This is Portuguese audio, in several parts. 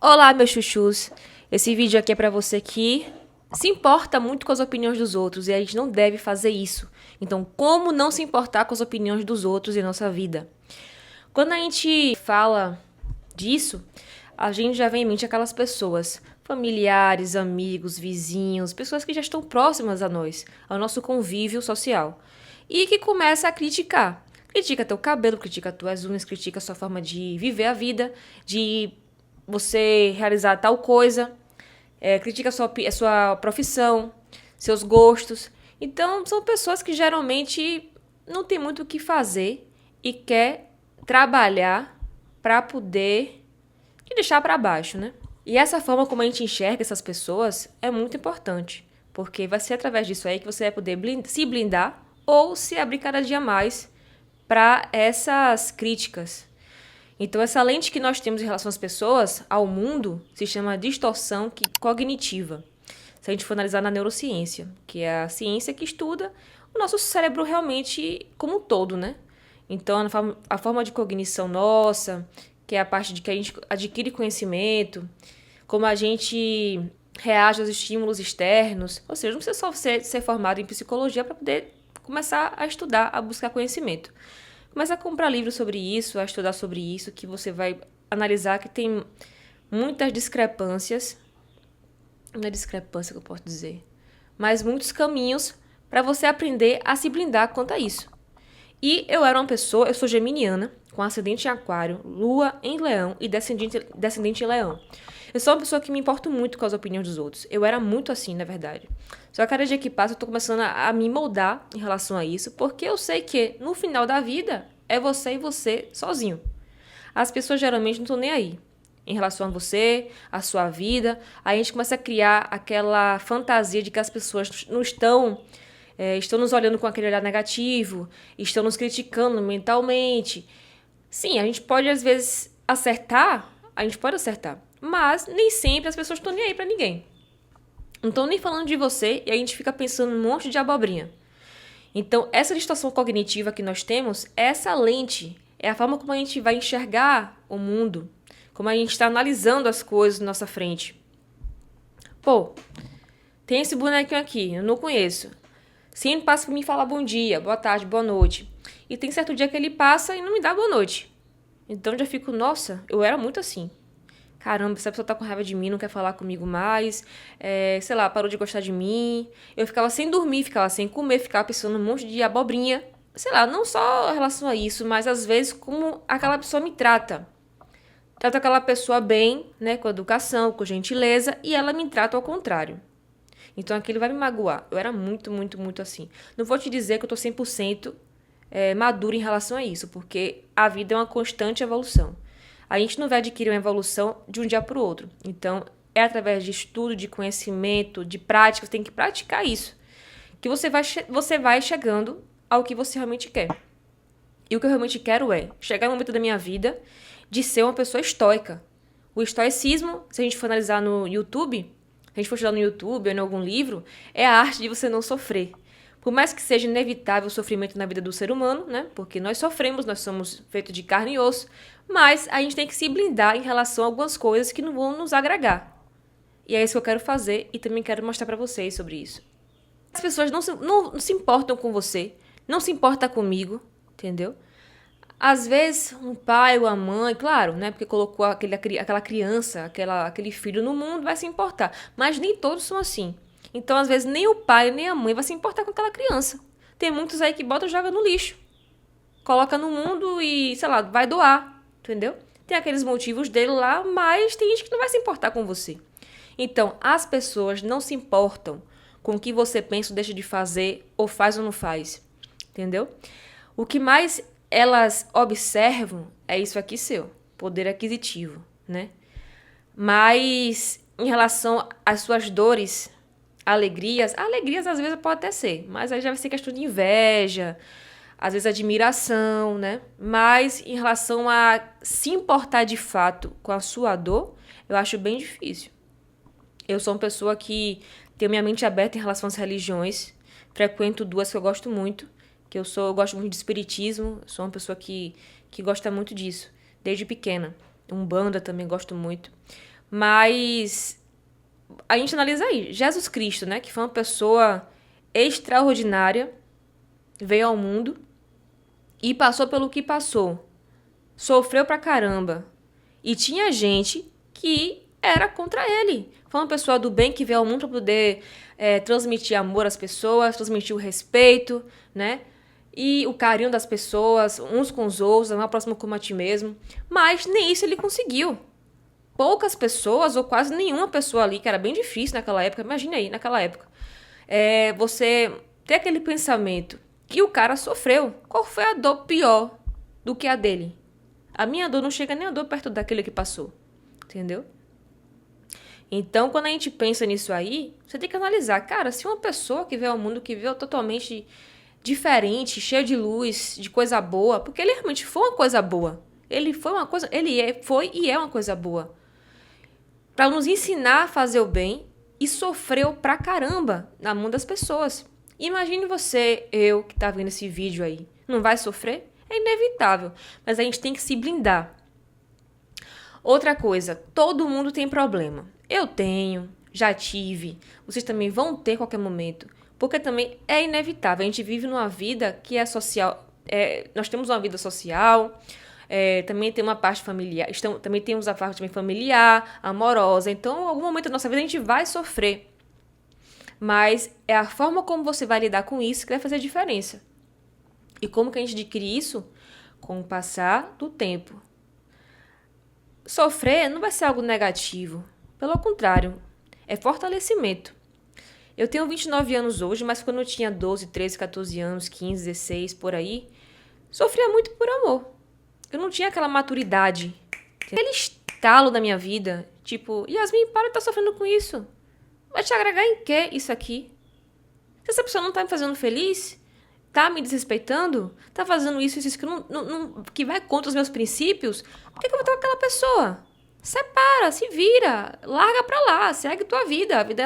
Olá, meus chuchus. Esse vídeo aqui é pra você que se importa muito com as opiniões dos outros e a gente não deve fazer isso. Então, como não se importar com as opiniões dos outros em nossa vida? Quando a gente fala disso, a gente já vem em mente aquelas pessoas, familiares, amigos, vizinhos, pessoas que já estão próximas a nós, ao nosso convívio social, e que começa a criticar. Critica teu cabelo, critica tuas unhas, critica a sua forma de viver a vida, de você realizar tal coisa, critica a sua profissão, seus gostos. Então, são pessoas que geralmente não tem muito o que fazer e quer trabalhar para poder te deixar para baixo, né? E essa forma como a gente enxerga essas pessoas é muito importante, porque vai ser através disso aí que você vai poder se blindar ou se abrir cada dia mais para essas críticas. Então, essa lente que nós temos em relação às pessoas, ao mundo, se chama distorção cognitiva. Se a gente for analisar na neurociência, que é a ciência que estuda o nosso cérebro realmente como um todo, né? Então, a forma de cognição nossa, que é a parte de que a gente adquire conhecimento, como a gente reage aos estímulos externos, ou seja, não precisa só ser formado em psicologia para poder começar a estudar, a buscar conhecimento. Começa a comprar livros sobre isso, a estudar sobre isso, que você vai analisar que tem muitas discrepâncias. Não é discrepância que eu posso dizer, mas muitos caminhos para você aprender a se blindar quanto a isso. E eu sou geminiana, com ascendente em aquário, lua em leão e descendente em leão. Eu sou uma pessoa que me importo muito com as opiniões dos outros. Eu era muito assim, na verdade. Só que a cada dia que passa eu tô começando a me moldar em relação a isso, porque eu sei que no final da vida é você e você sozinho. As pessoas geralmente não estão nem aí em relação a você, a sua vida. Aí a gente começa a criar aquela fantasia de que as pessoas não estão nos olhando com aquele olhar negativo, estão nos criticando mentalmente. Sim, a gente pode às vezes acertar, mas nem sempre as pessoas estão nem aí pra ninguém. Não estão nem falando de você e a gente fica pensando um monte de abobrinha. Então, essa distorção cognitiva que nós temos, essa lente, é a forma como a gente vai enxergar o mundo, como a gente está analisando as coisas na nossa frente. Pô, tem esse bonequinho aqui, eu não conheço. Sempre passa por mim e fala bom dia, boa tarde, boa noite. E tem certo dia que ele passa e não me dá boa noite. Então eu já fico, nossa, eu era muito assim. Caramba, essa pessoa tá com raiva de mim, não quer falar comigo mais, sei lá, parou de gostar de mim. Eu ficava sem dormir, ficava sem comer, ficava pensando um monte de abobrinha. Sei lá, não só em relação a isso, mas às vezes como aquela pessoa me trata. Trato aquela pessoa bem, né, com educação, com gentileza, e ela me trata ao contrário. Então aquilo vai me magoar. Eu era muito, muito, muito assim. Não vou te dizer que eu tô 100% madura em relação a isso, porque a vida é uma constante evolução. A gente não vai adquirir uma evolução de um dia para o outro. Então, é através de estudo, de conhecimento, de prática, você tem que praticar isso, que você vai chegando ao que você realmente quer. E o que eu realmente quero é chegar no momento da minha vida de ser uma pessoa estoica. O estoicismo, se a gente for analisar no YouTube, se a gente for estudar no YouTube ou em algum livro, é a arte de você não sofrer. Por mais que seja inevitável o sofrimento na vida do ser humano, né? Porque nós sofremos, nós somos feitos de carne e osso, mas a gente tem que se blindar em relação a algumas coisas que não vão nos agregar. E é isso que eu quero fazer e também quero mostrar pra vocês sobre isso. As pessoas não se importam com você, não se importam comigo, entendeu? Às vezes, um pai ou a mãe, claro, né? Porque colocou aquela criança, aquele filho no mundo, vai se importar. Mas nem todos são assim. Então, às vezes, nem o pai nem a mãe vai se importar com aquela criança. Tem muitos aí que botam e joga no lixo. Coloca no mundo e, sei lá, vai doar, entendeu? Tem aqueles motivos dele lá, mas tem gente que não vai se importar com você. Então, as pessoas não se importam com o que você pensa ou deixa de fazer, ou faz ou não faz, entendeu? O que mais elas observam é isso aqui seu, poder aquisitivo, né? Mas em relação às suas dores, alegrias às vezes pode até ser, mas aí já vai ser questão de inveja, às vezes admiração, né? Mas em relação a se importar de fato com a sua dor, eu acho bem difícil. Eu sou uma pessoa que tenho minha mente aberta em relação às religiões, frequento duas que eu gosto muito, eu gosto muito de espiritismo, sou uma pessoa que gosta muito disso, desde pequena. Umbanda também gosto muito. Mas a gente analisa aí. Jesus Cristo, né? Que foi uma pessoa extraordinária, veio ao mundo e passou pelo que passou. Sofreu pra caramba. E tinha gente que era contra ele. Foi uma pessoa do bem que veio ao mundo para poder transmitir amor às pessoas, transmitir o respeito, né? E o carinho das pessoas, uns com os outros, amar o próximo como a ti mesmo. Mas nem isso ele conseguiu. Poucas pessoas, ou quase nenhuma pessoa ali, que era bem difícil naquela época, imagina aí, naquela época, você ter aquele pensamento. E o cara sofreu. Qual foi a dor pior do que a dele? A minha dor não chega nem a dor perto daquele que passou. Entendeu? Então, quando a gente pensa nisso aí, você tem que analisar. Cara, se uma pessoa que veio ao mundo, que veio totalmente diferente, cheio de luz, de coisa boa, porque ele realmente foi uma coisa boa. Ele foi uma coisa, foi e é uma coisa boa. Para nos ensinar a fazer o bem e sofreu pra caramba na mão das pessoas. Imagine você, eu, que tá vendo esse vídeo aí. Não vai sofrer? É inevitável. Mas a gente tem que se blindar. Outra coisa, todo mundo tem problema. Eu tenho, já tive, vocês também vão ter a qualquer momento. Porque também é inevitável. A gente vive numa vida que é social. Nós temos uma vida social, também tem uma parte familiar. Também temos a parte também familiar, amorosa. Então, em algum momento da nossa vida, a gente vai sofrer. Mas é a forma como você vai lidar com isso que vai fazer a diferença. E como que a gente adquire isso? Com o passar do tempo. Sofrer não vai ser algo negativo. Pelo contrário, é fortalecimento. Eu tenho 29 anos hoje, mas quando eu tinha 12, 13, 14 anos, 15, 16, por aí, sofria muito por amor. Eu não tinha aquela maturidade. Aquele estalo da minha vida, tipo, Yasmin, para de estar sofrendo com isso. Vai te agregar em quê isso aqui? Se essa pessoa não tá me fazendo feliz, tá me desrespeitando, tá fazendo isso que vai contra os meus princípios, por que eu vou estar com aquela pessoa? Separa, se vira, larga pra lá, segue tua vida. A vida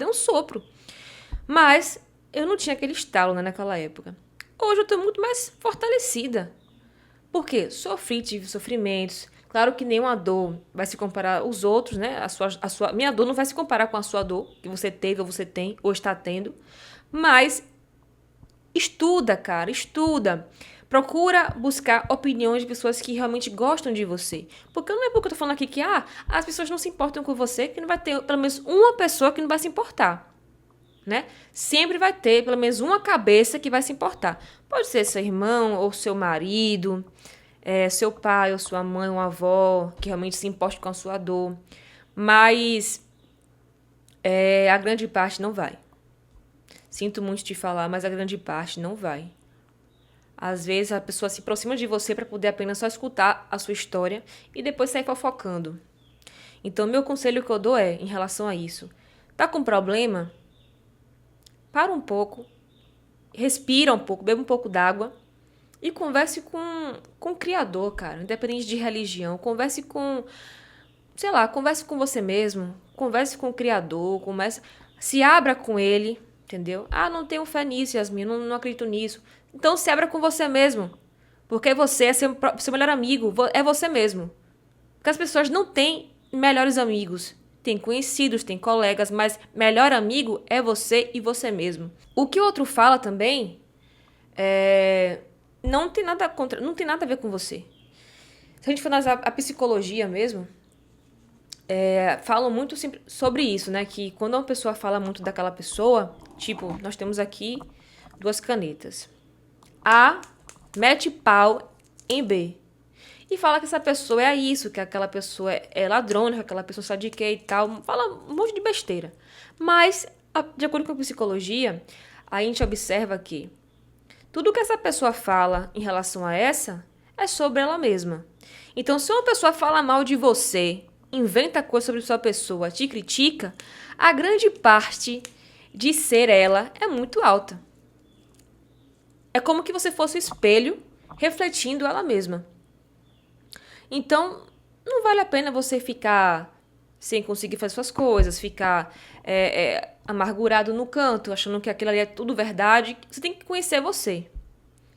é um sopro. Mas eu não tinha aquele estalo, né, naquela época. Hoje eu tô muito mais fortalecida. Por quê? Sofri, tive sofrimentos. Claro que nenhuma dor vai se comparar aos outros, né? Minha dor não vai se comparar com a sua dor, que você teve, ou você tem, ou está tendo. Mas estuda, cara, estuda. Procura buscar opiniões de pessoas que realmente gostam de você. Porque não é porque eu tô falando aqui que as pessoas não se importam com você, que não vai ter pelo menos uma pessoa que não vai se importar. Né? Sempre vai ter pelo menos uma cabeça que vai se importar. Pode ser seu irmão ou seu marido, seu pai ou sua mãe ou avó, que realmente se importe com a sua dor. Mas a grande parte não vai. Sinto muito te falar, mas a grande parte não vai. Às vezes a pessoa se aproxima de você para poder apenas só escutar a sua história e depois sair fofocando. Então, meu conselho que eu dou em relação a isso, tá com problema? Para um pouco, respira um pouco, beba um pouco d'água e converse com o Criador, cara, independente de religião. Converse converse com você mesmo, converse com o Criador, se abra com ele, entendeu? Não tenho fé nisso, Yasmin, não acredito nisso. Então se abra com você mesmo. Porque você é seu melhor amigo. É você mesmo. Porque as pessoas não têm melhores amigos. Tem conhecidos, tem colegas, mas melhor amigo é você e você mesmo. O que o outro fala também não tem nada a ver com você. Se a gente for analisar a psicologia mesmo, falam muito sobre isso, né? Que quando uma pessoa fala muito daquela pessoa, tipo, nós temos aqui 2 canetas. A mete pau em B. E fala que essa pessoa é isso, que aquela pessoa é ladrona, que aquela pessoa sabe de quê e tal. Fala um monte de besteira. Mas, de acordo com a psicologia, a gente observa que tudo que essa pessoa fala em relação a essa é sobre ela mesma. Então, se uma pessoa fala mal de você, inventa coisa sobre sua pessoa, te critica, a grande parte de ser ela é muito alta. É como que você fosse o espelho refletindo ela mesma. Então, não vale a pena você ficar sem conseguir fazer suas coisas, ficar amargurado no canto, achando que aquilo ali é tudo verdade. Você tem que conhecer você.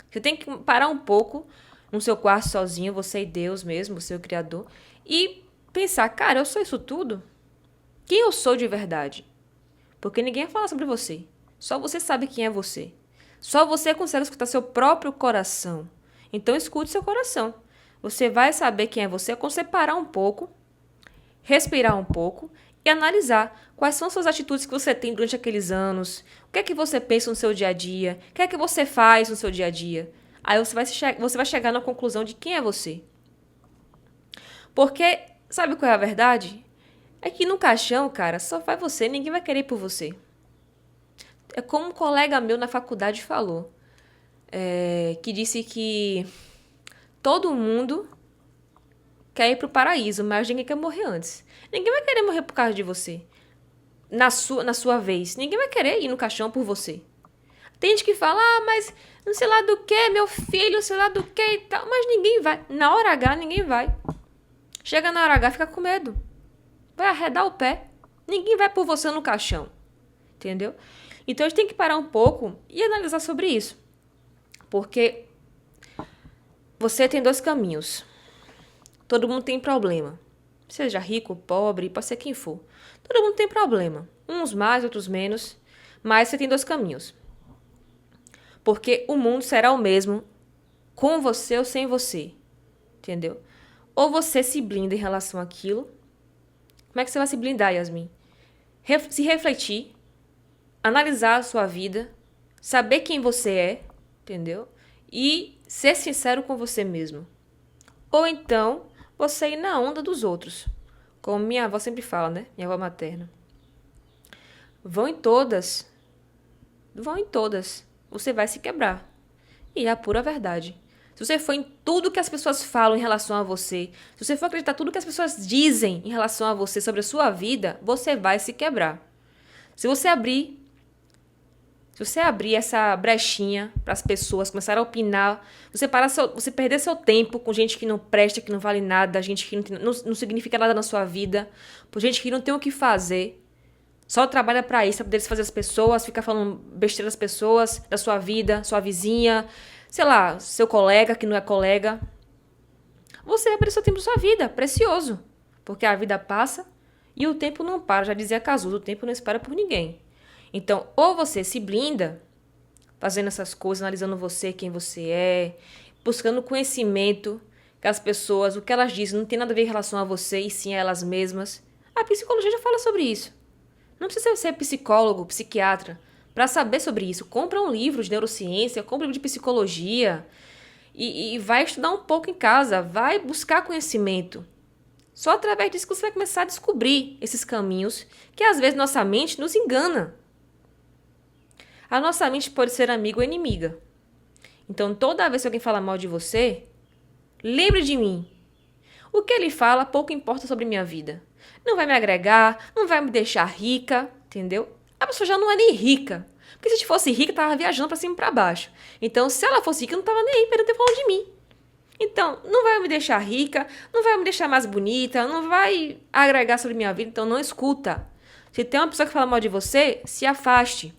Você tem que parar um pouco no seu quarto sozinho, você e Deus mesmo, você e o Criador, e pensar, cara, eu sou isso tudo? Quem eu sou de verdade? Porque ninguém vai falar sobre você. Só você sabe quem é você. Só você consegue escutar seu próprio coração. Então escute seu coração. Você vai saber quem é você quando você parar um pouco, respirar um pouco e analisar quais são as suas atitudes que você tem durante aqueles anos, o que é que você pensa no seu dia a dia, o que é que você faz no seu dia a dia. Aí você vai chegar na conclusão de quem é você. Porque, sabe qual é a verdade? É que no caixão, cara, só vai você, ninguém vai querer ir por você. É como um colega meu na faculdade falou, que disse que todo mundo quer ir pro paraíso, mas ninguém quer morrer antes. Ninguém vai querer morrer por causa de você. Na sua vez. Ninguém vai querer ir no caixão por você. Tem gente que fala, mas não sei lá do que, meu filho, não sei lá do que e tal. Mas ninguém vai. Na hora H, ninguém vai. Chega na hora H, fica com medo. Vai arredar o pé. Ninguém vai por você no caixão. Entendeu? Então a gente tem que parar um pouco e analisar sobre isso. Porque você tem dois caminhos. Todo mundo tem problema. Seja rico, pobre, pode ser quem for. Todo mundo tem problema. Uns mais, outros menos. Mas você tem dois caminhos. Porque o mundo será o mesmo com você ou sem você. Entendeu? Ou você se blinda em relação àquilo. Como é que você vai se blindar, Yasmin? Se refletir, analisar a sua vida, saber quem você é, entendeu? E ser sincero com você mesmo. Ou então, você ir na onda dos outros. Como minha avó sempre fala, né? Minha avó materna. Vão em todas. Vão em todas. Você vai se quebrar. E é a pura verdade. Se você for em tudo que as pessoas falam em relação a você, se você for acreditar tudo que as pessoas dizem em relação a você sobre a sua vida, você vai se quebrar. Se você abrir essa brechinha para as pessoas começarem a opinar, você perder seu tempo com gente que não presta, que não vale nada, gente que não significa nada na sua vida, por gente que não tem o que fazer, só trabalha para isso, para poder fazer as pessoas, ficar falando besteira das pessoas, da sua vida, sua vizinha, sei lá, seu colega que não é colega. Você vai perder seu tempo da sua vida, precioso, porque a vida passa e o tempo não para, já dizia Cazuza, o tempo não espera por ninguém. Então, ou você se blinda, fazendo essas coisas, analisando você, quem você é, buscando conhecimento que as pessoas, o que elas dizem, não tem nada a ver em relação a você, e sim a elas mesmas. A psicologia já fala sobre isso. Não precisa ser psicólogo, psiquiatra, para saber sobre isso. Compra um livro de neurociência, compra um livro de psicologia e vai estudar um pouco em casa, vai buscar conhecimento. Só através disso que você vai começar a descobrir esses caminhos que às vezes nossa mente nos engana. A nossa mente pode ser amiga ou inimiga. Então, toda vez que alguém fala mal de você, lembre de mim. O que ele fala pouco importa sobre minha vida. Não vai me agregar, não vai me deixar rica, entendeu? A pessoa já não é nem rica. Porque se fosse rica, tava viajando pra cima e pra baixo. Então, se ela fosse rica, não tava nem aí para ter falado de mim. Então, não vai me deixar rica, não vai me deixar mais bonita, não vai agregar sobre minha vida, então não escuta. Se tem uma pessoa que fala mal de você, se afaste.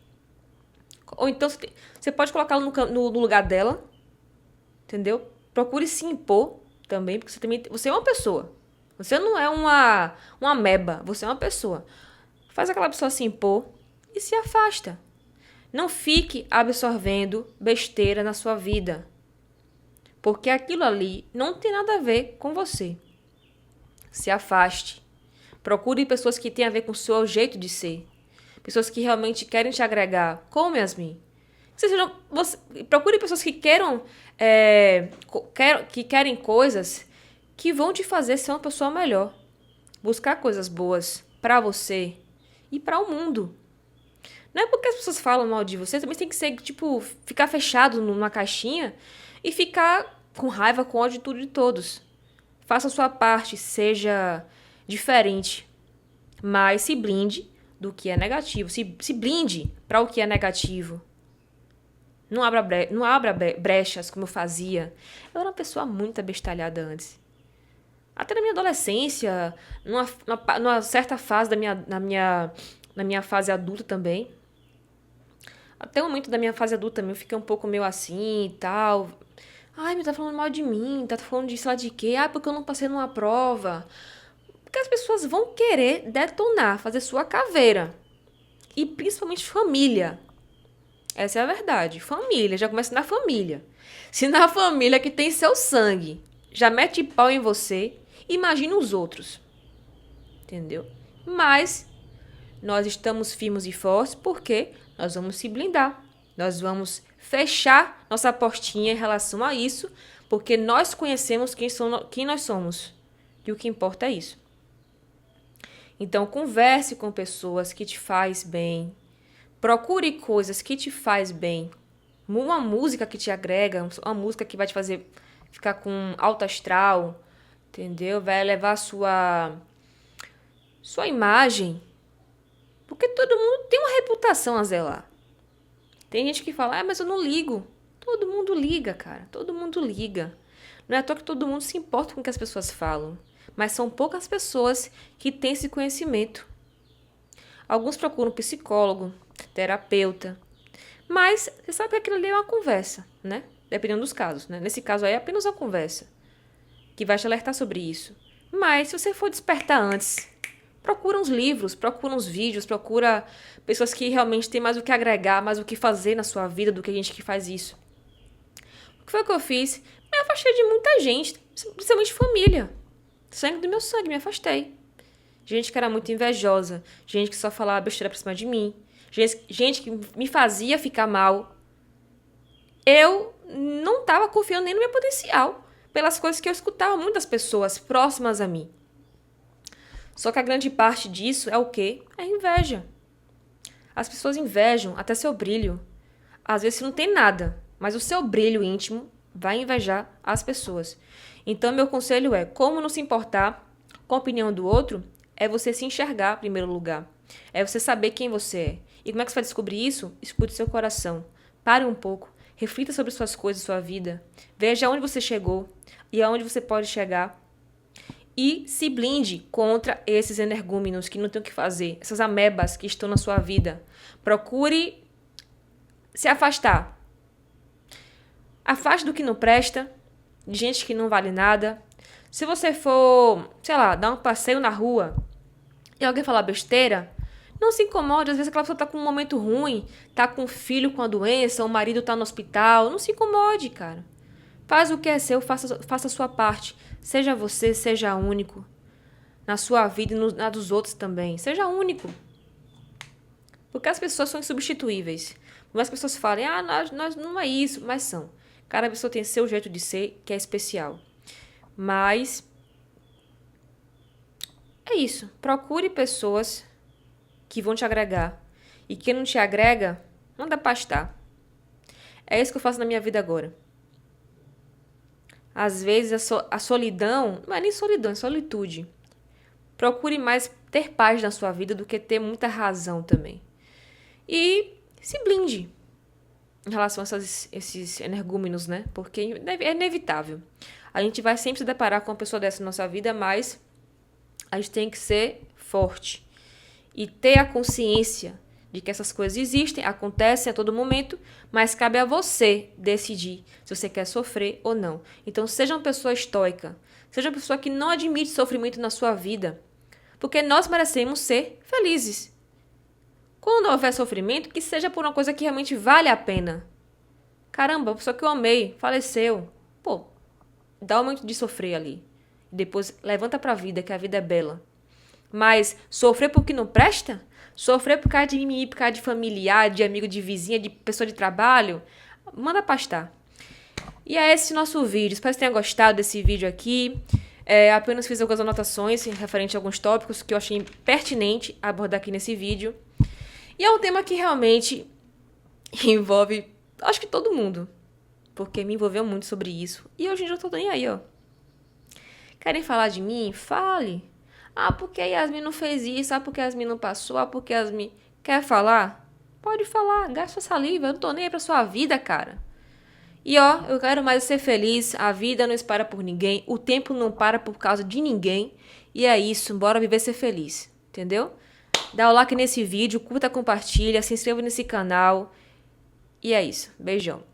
Ou então você pode colocá-la no lugar dela, entendeu? Procure se impor também, porque você é uma pessoa. Você não é uma ameba, você é uma pessoa. Faz aquela pessoa se impor e se afasta. Não fique absorvendo besteira na sua vida, porque aquilo ali não tem nada a ver com você. Se afaste. Procure pessoas que têm a ver com o seu jeito de ser. Pessoas que realmente querem te agregar, como Yasmin. Procure pessoas que querem coisas que vão te fazer ser uma pessoa melhor. Buscar coisas boas para você e para o mundo. Não é porque as pessoas falam mal de você, também tem que ser, ficar fechado numa caixinha e ficar com raiva, com ódio de tudo e de todos. Faça a sua parte, seja diferente, mas se blinde do que é negativo. Se blinde para o que é negativo. Não abra brechas como eu fazia. Eu era uma pessoa muito abestalhada antes. Até na minha adolescência, numa certa fase na minha fase adulta também. Até o momento da minha fase adulta também eu fiquei um pouco meio assim e tal. Ai, me tá falando mal de mim, tá falando de sei lá de quê. Ah, porque eu não passei numa prova. Porque as pessoas vão querer detonar, fazer sua caveira. E principalmente família. Essa é a verdade. Família, já começa na família. Se na família que tem seu sangue já mete pau em você, imagina os outros. Entendeu? Mas nós estamos firmes e fortes porque nós vamos se blindar. Nós vamos fechar nossa portinha em relação a isso, porque nós conhecemos quem nós somos. E o que importa é isso. Então, converse com pessoas que te faz bem. Procure coisas que te faz bem. Uma música que te agrega, uma música que vai te fazer ficar com alto astral, entendeu? Vai elevar sua imagem. Porque todo mundo tem uma reputação a zelar. Tem gente que fala, mas eu não ligo. Todo mundo liga, cara. Todo mundo liga. Não é à toa que todo mundo se importa com o que as pessoas falam. Mas são poucas pessoas que têm esse conhecimento. Alguns procuram psicólogo, terapeuta. Mas você sabe que aquilo ali é uma conversa, né? Dependendo dos casos, né? Nesse caso aí é apenas uma conversa que vai te alertar sobre isso. Mas se você for despertar antes, procura uns livros, procura uns vídeos, procura pessoas que realmente têm mais o que agregar, mais o que fazer na sua vida do que a gente que faz isso. O que foi que eu fiz? Me afastei de muita gente, principalmente família. Sangue do meu sangue, me afastei. Gente que era muito invejosa, gente que só falava besteira pra cima de mim, gente que me fazia ficar mal. Eu não estava confiando nem no meu potencial, pelas coisas que eu escutava muitas pessoas próximas a mim. Só que a grande parte disso é o quê? É inveja. As pessoas invejam até seu brilho. Às vezes você não tem nada, mas o seu brilho íntimo vai invejar as pessoas. Então, meu conselho é, como não se importar com a opinião do outro, é você se enxergar em primeiro lugar. É você saber quem você é. E como é que você vai descobrir isso? Escute seu coração. Pare um pouco. Reflita sobre suas coisas, sua vida. Veja onde você chegou e aonde você pode chegar. E se blinde contra esses energúmenos que não tem o que fazer. Essas amebas que estão na sua vida. Procure se afastar. Afaste do que não presta, de gente que não vale nada. Se você for, sei lá, dar um passeio na rua e alguém falar besteira, não se incomode. Às vezes aquela pessoa tá com um momento ruim, tá com um filho com a doença, o marido tá no hospital. Não se incomode, cara. Faz o que é seu, faça a sua parte. Seja você, seja único. Na sua vida e na dos outros também. Seja único. Porque as pessoas são insubstituíveis. As pessoas falam, nós não é isso, mas são. Cada pessoa tem seu jeito de ser, que é especial. Mas é isso. Procure pessoas que vão te agregar. E quem não te agrega, manda pastar. É isso que eu faço na minha vida agora. Às vezes a solidão, não é nem solidão, é solitude. Procure mais ter paz na sua vida do que ter muita razão também. E se blinde em relação a esses energúmenos, né? Porque é inevitável. A gente vai sempre se deparar com uma pessoa dessa na nossa vida, mas a gente tem que ser forte e ter a consciência de que essas coisas existem, acontecem a todo momento, mas cabe a você decidir se você quer sofrer ou não. Então, seja uma pessoa estoica, seja uma pessoa que não admite sofrimento na sua vida, porque nós merecemos ser felizes. Quando houver sofrimento, que seja por uma coisa que realmente vale a pena. Caramba, a pessoa que eu amei faleceu. Pô, dá um momento de sofrer ali. Depois levanta pra vida, que a vida é bela. Mas sofrer por que não presta? Sofrer por causa de mim, por causa de familiar, de amigo, de vizinha, de pessoa de trabalho? Manda pastar. E é esse nosso vídeo. Espero que você tenha gostado desse vídeo aqui. Apenas fiz algumas anotações referente a alguns tópicos que eu achei pertinente abordar aqui nesse vídeo. E é um tema que realmente envolve, acho que todo mundo. Porque me envolveu muito sobre isso. E hoje em dia eu tô nem aí, ó. Querem falar de mim? Fale. Porque a Yasmin não fez isso. Porque a Yasmin não passou. Porque a Yasmin... Quer falar? Pode falar. Gasta sua saliva. Eu não tô nem aí pra sua vida, cara. E ó, eu quero mais ser feliz. A vida não espera por ninguém. O tempo não para por causa de ninguém. E é isso. Bora viver ser feliz. Entendeu? Dá o like nesse vídeo. Curta, compartilha. Se inscreva nesse canal. E é isso. Beijão.